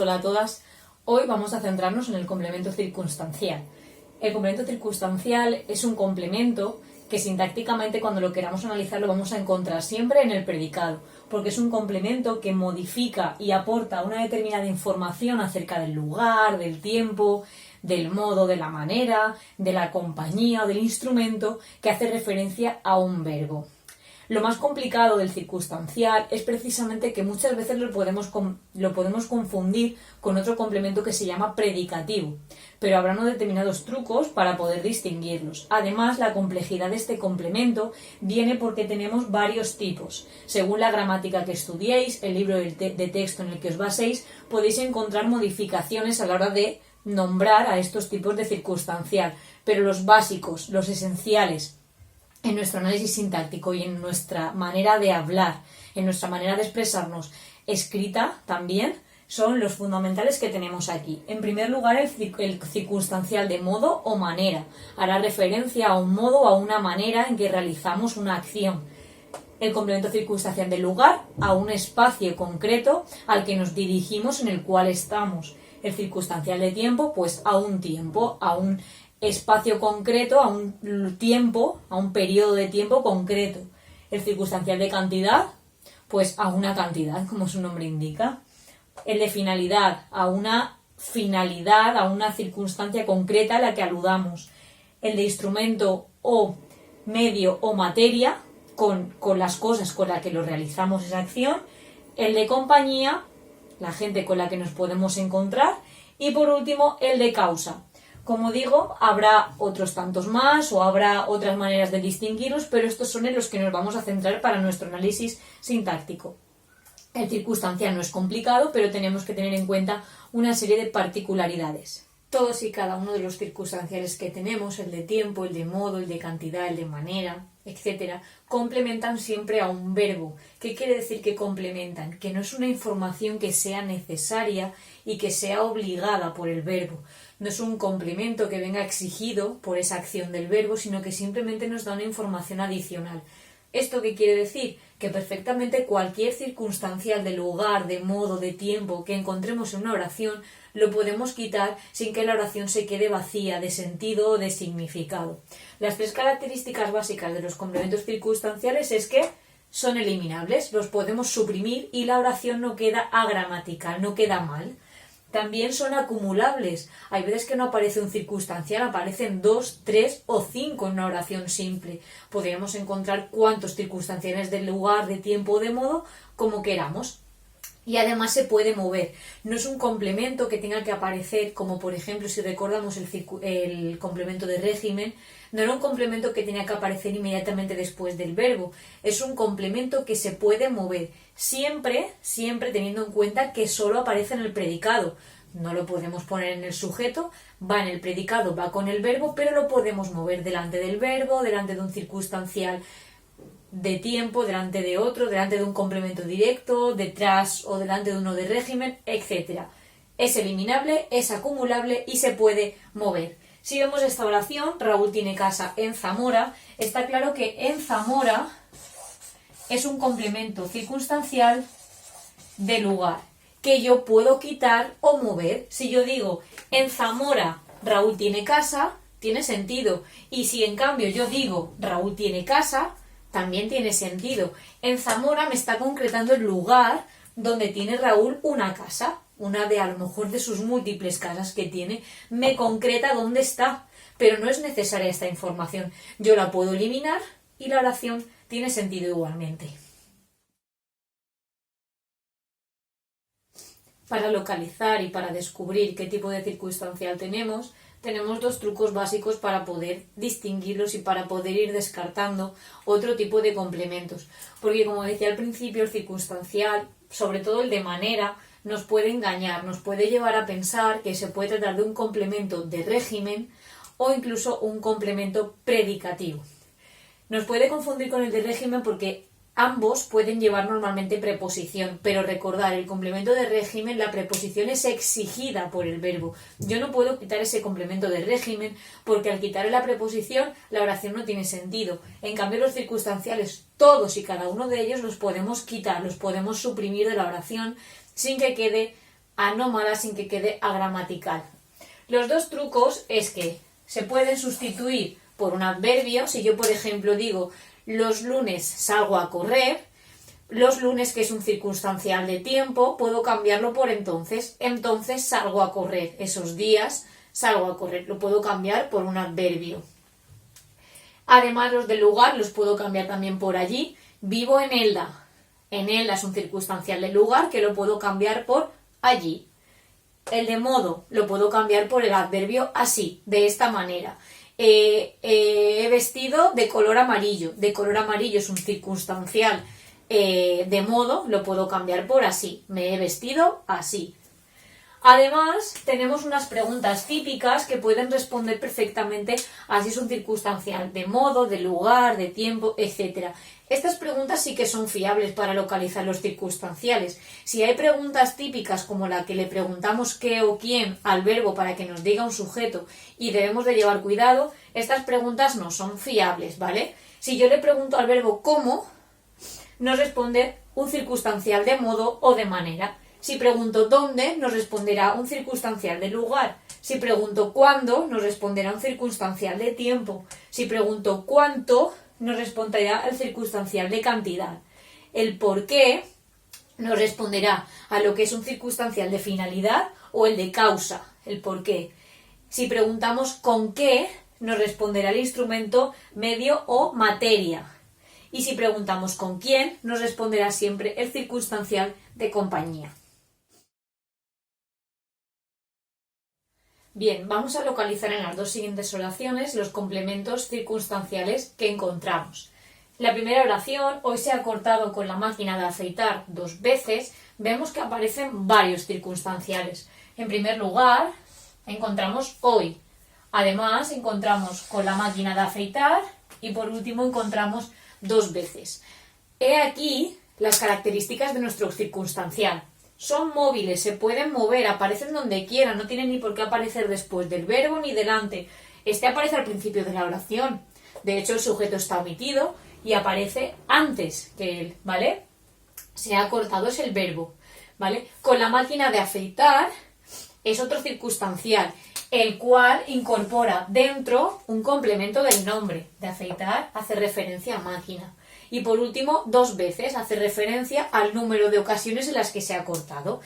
hola a todas. Hoy vamos a centrarnos en el complemento circunstancial. El complemento circunstancial es un complemento que sintácticamente cuando lo queramos analizar lo vamos a encontrar siempre en el predicado, porque es un complemento que modifica y aporta una determinada información acerca del lugar, del tiempo, del modo, de la manera, de la compañía o del instrumento que hace referencia a un verbo. Lo más complicado del circunstancial es precisamente que muchas veces lo podemos confundir con otro complemento que se llama predicativo, pero habrá unos determinados trucos para poder distinguirlos. Además, la complejidad de este complemento viene porque tenemos varios tipos. Según la gramática que estudiéis, el libro de texto en el que os baséis, podéis encontrar modificaciones a la hora de nombrar a estos tipos de circunstancial, pero los básicos, los esenciales, en nuestro análisis sintáctico y en nuestra manera de hablar, en nuestra manera de expresarnos escrita también, son los fundamentales que tenemos aquí. En primer lugar, el circunstancial de modo o manera. Hará referencia a un modo o a una manera en que realizamos una acción. El complemento circunstancial del lugar, a un espacio concreto al que nos dirigimos en el cual estamos. El circunstancial de tiempo, pues a un tiempo, a un espacio concreto, a un tiempo, a un periodo de tiempo concreto. El circunstancial de cantidad, pues a una cantidad, como su nombre indica. El de finalidad, a una finalidad, a una circunstancia concreta a la que aludamos. El de instrumento o medio o materia, con las cosas con las que lo realizamos esa acción. El de compañía, la gente con la que nos podemos encontrar. Y por último, el de causa. Como digo, habrá otros tantos más o habrá otras maneras de distinguirlos, pero estos son en los que nos vamos a centrar para nuestro análisis sintáctico. El circunstancial no es complicado, pero tenemos que tener en cuenta una serie de particularidades. Todos y cada uno de los circunstanciales que tenemos, el de tiempo, el de modo, el de cantidad, el de manera, etc., complementan siempre a un verbo. ¿Qué quiere decir que complementan? Que no es una información que sea necesaria y que sea obligada por el verbo. No es un complemento que venga exigido por esa acción del verbo, sino que simplemente nos da una información adicional. ¿Esto qué quiere decir? Que perfectamente cualquier circunstancial de lugar, de modo, de tiempo que encontremos en una oración lo podemos quitar sin que la oración se quede vacía de sentido o de significado. Las tres características básicas de los complementos circunstanciales es que son eliminables, los podemos suprimir y la oración no queda agramatical, no queda mal. También son acumulables. Hay veces que no aparece un circunstancial, aparecen 2, 3 o 5 en una oración simple. Podríamos encontrar cuantos circunstanciales de lugar, de tiempo o de modo como queramos. Y además se puede mover. No es un complemento que tenga que aparecer, como por ejemplo si recordamos el complemento de régimen, no era un complemento que tenía que aparecer inmediatamente después del verbo. Es un complemento que se puede mover, siempre teniendo en cuenta que solo aparece en el predicado. No lo podemos poner en el sujeto, va en el predicado, va con el verbo, pero lo podemos mover delante del verbo, delante de un circunstancial de tiempo, delante de otro, delante de un complemento directo, detrás o delante de uno de régimen, etc. Es eliminable, es acumulable y se puede mover. Si vemos esta oración, Raúl tiene casa en Zamora, está claro que en Zamora es un complemento circunstancial de lugar, que yo puedo quitar o mover. Si yo digo, en Zamora Raúl tiene casa, tiene sentido. Y si en cambio yo digo, Raúl tiene casa, también tiene sentido. En Zamora me está concretando el lugar donde tiene Raúl una casa, una de a lo mejor de sus múltiples casas que tiene, me concreta dónde está, pero no es necesaria esta información. Yo la puedo eliminar y la oración tiene sentido igualmente. Para localizar y para descubrir qué tipo de circunstancial tenemos dos trucos básicos para poder distinguirlos y para poder ir descartando otro tipo de complementos. Porque como decía al principio, el circunstancial, sobre todo el de manera, nos puede engañar, nos puede llevar a pensar que se puede tratar de un complemento de régimen o incluso un complemento predicativo. Nos puede confundir con el de régimen porque ambos pueden llevar normalmente preposición, pero recordar, el complemento de régimen, la preposición es exigida por el verbo. Yo no puedo quitar ese complemento de régimen porque al quitarle la preposición la oración no tiene sentido. En cambio, los circunstanciales, todos y cada uno de ellos los podemos quitar, los podemos suprimir de la oración sin que quede anómala sin que quede agramatical. Los dos trucos es que se pueden sustituir por un adverbio. Si yo, por ejemplo, digo los lunes salgo a correr, los lunes, que es un circunstancial de tiempo, puedo cambiarlo por entonces. Entonces salgo a correr. Esos días salgo a correr. Lo puedo cambiar por un adverbio. Además, los del lugar los puedo cambiar también por allí. Vivo en Elda. En Elda es un circunstancial de lugar que lo puedo cambiar por allí. El de modo lo puedo cambiar por el adverbio así, de esta manera. He vestido de color amarillo. De color amarillo es un circunstancial de modo, lo puedo cambiar por así. Me he vestido así. Además, tenemos unas preguntas típicas que pueden responder perfectamente a si es un circunstancial de modo, de lugar, de tiempo, etc. Estas preguntas sí que son fiables para localizar los circunstanciales. Si hay preguntas típicas como la que le preguntamos qué o quién al verbo para que nos diga un sujeto y debemos de llevar cuidado, estas preguntas no son fiables, ¿vale? Si yo le pregunto al verbo cómo, nos responde un circunstancial de modo o de manera. Si pregunto dónde, nos responderá un circunstancial de lugar. Si pregunto cuándo, nos responderá un circunstancial de tiempo. Si pregunto cuánto, nos responderá el circunstancial de cantidad. El por qué nos responderá a lo que es un circunstancial de finalidad o el de causa, el por qué. Si preguntamos con qué, nos responderá el instrumento, medio o materia. Y si preguntamos con quién, nos responderá siempre el circunstancial de compañía. Bien, vamos a localizar en las dos siguientes oraciones los complementos circunstanciales que encontramos. La primera oración, hoy se ha cortado con la máquina de afeitar 2 veces, vemos que aparecen varios circunstanciales. En primer lugar, encontramos hoy. Además, encontramos con la máquina de afeitar y por último encontramos 2 veces. He aquí las características de nuestro circunstancial. Son móviles, se pueden mover, aparecen donde quieran, no tienen ni por qué aparecer después del verbo ni delante. Este aparece al principio de la oración. De hecho, el sujeto está omitido y aparece antes que él, ¿vale? Se ha cortado es el verbo, ¿vale? Con la máquina de afeitar es otro circunstancial, el cual incorpora dentro un complemento del nombre. De afeitar hace referencia a máquina. Y por último, 2 veces hace referencia al número de ocasiones en las que se ha cortado.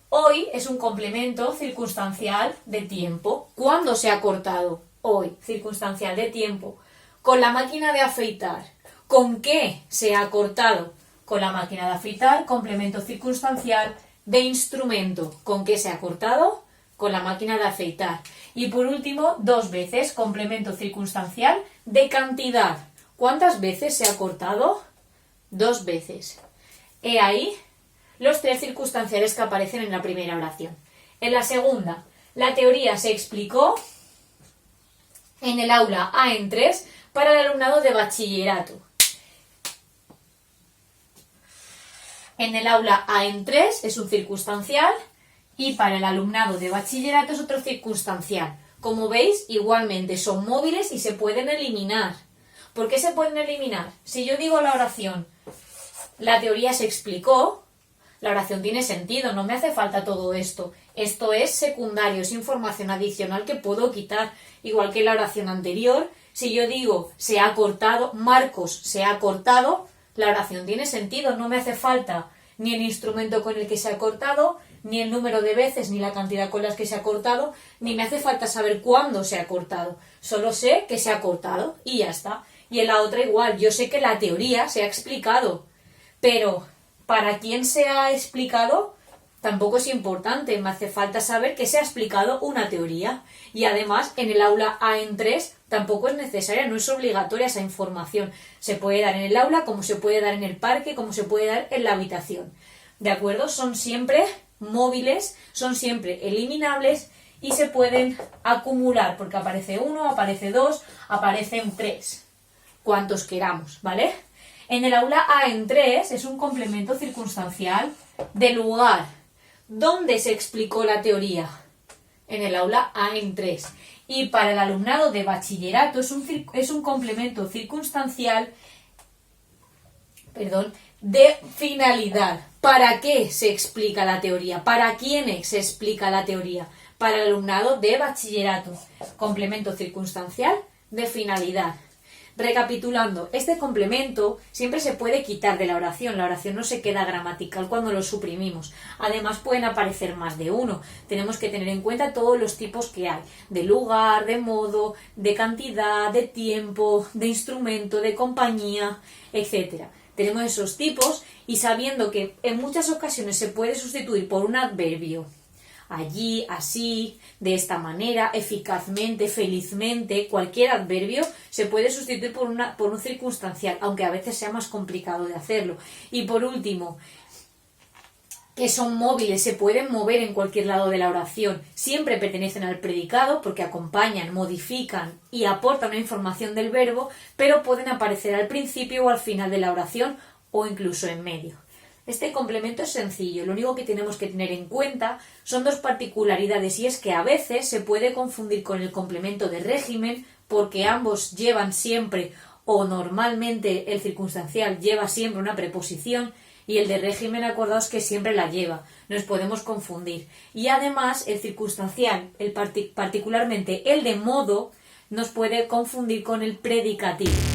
Hoy es un complemento circunstancial de tiempo. ¿Cuándo se ha cortado? Hoy, circunstancial de tiempo. Con la máquina de afeitar. ¿Con qué se ha cortado? Con la máquina de afeitar, complemento circunstancial de instrumento. ¿Con qué se ha cortado? Con la máquina de afeitar. Y por último, 2 veces, complemento circunstancial de cantidad. ¿Cuántas veces se ha cortado? 2 veces. He ahí los 3 circunstanciales que aparecen en la primera oración. En la segunda, la teoría se explicó en el aula A3 para el alumnado de bachillerato. En el aula A3 es un circunstancial y para el alumnado de bachillerato es otro circunstancial. Como veis, igualmente son móviles y se pueden eliminar. ¿Por qué se pueden eliminar? Si yo digo la oración, la teoría se explicó, la oración tiene sentido, no me hace falta todo esto. Esto es secundario, es información adicional que puedo quitar. Igual que la oración anterior, si yo digo se ha cortado, Marcos se ha cortado, la oración tiene sentido, no me hace falta ni el instrumento con el que se ha cortado, ni el número de veces, ni la cantidad con las que se ha cortado, ni me hace falta saber cuándo se ha cortado. Solo sé que se ha cortado y ya está. Y en la otra igual, yo sé que la teoría se ha explicado, pero ¿para quién se ha explicado? Tampoco es importante, me hace falta saber que se ha explicado una teoría. Y además, en el aula A3 tampoco es necesaria, no es obligatoria esa información. Se puede dar en el aula, como se puede dar en el parque, como se puede dar en la habitación. ¿De acuerdo? Son siempre móviles, son siempre eliminables y se pueden acumular, porque aparece 1, aparece 2, aparecen 3. Cuantos queramos, ¿vale? En el aula A3 es un complemento circunstancial de lugar. ¿Dónde se explicó la teoría? En el aula A3. Y para el alumnado de bachillerato es un complemento circunstancial de finalidad. ¿Para qué se explica la teoría? ¿Para quiénes se explica la teoría? Para el alumnado de bachillerato. Complemento circunstancial de finalidad. Recapitulando, este complemento siempre se puede quitar de la oración no se queda gramatical cuando lo suprimimos. Además pueden aparecer más de uno. Tenemos que tener en cuenta todos los tipos que hay, de lugar, de modo, de cantidad, de tiempo, de instrumento, de compañía, etcétera. Tenemos esos tipos y sabiendo que en muchas ocasiones se puede sustituir por un adverbio, allí, así, de esta manera, eficazmente, felizmente, cualquier adverbio se puede sustituir por un circunstancial, aunque a veces sea más complicado de hacerlo. Y por último, que son móviles, se pueden mover en cualquier lado de la oración, siempre pertenecen al predicado porque acompañan, modifican y aportan una información del verbo, pero pueden aparecer al principio o al final de la oración o incluso en medio. Este complemento es sencillo, lo único que tenemos que tener en cuenta son dos particularidades y es que a veces se puede confundir con el complemento de régimen porque ambos llevan siempre o normalmente el circunstancial lleva siempre una preposición y el de régimen acordaos que siempre la lleva, nos podemos confundir. Y además el circunstancial, particularmente el de modo, nos puede confundir con el predicativo.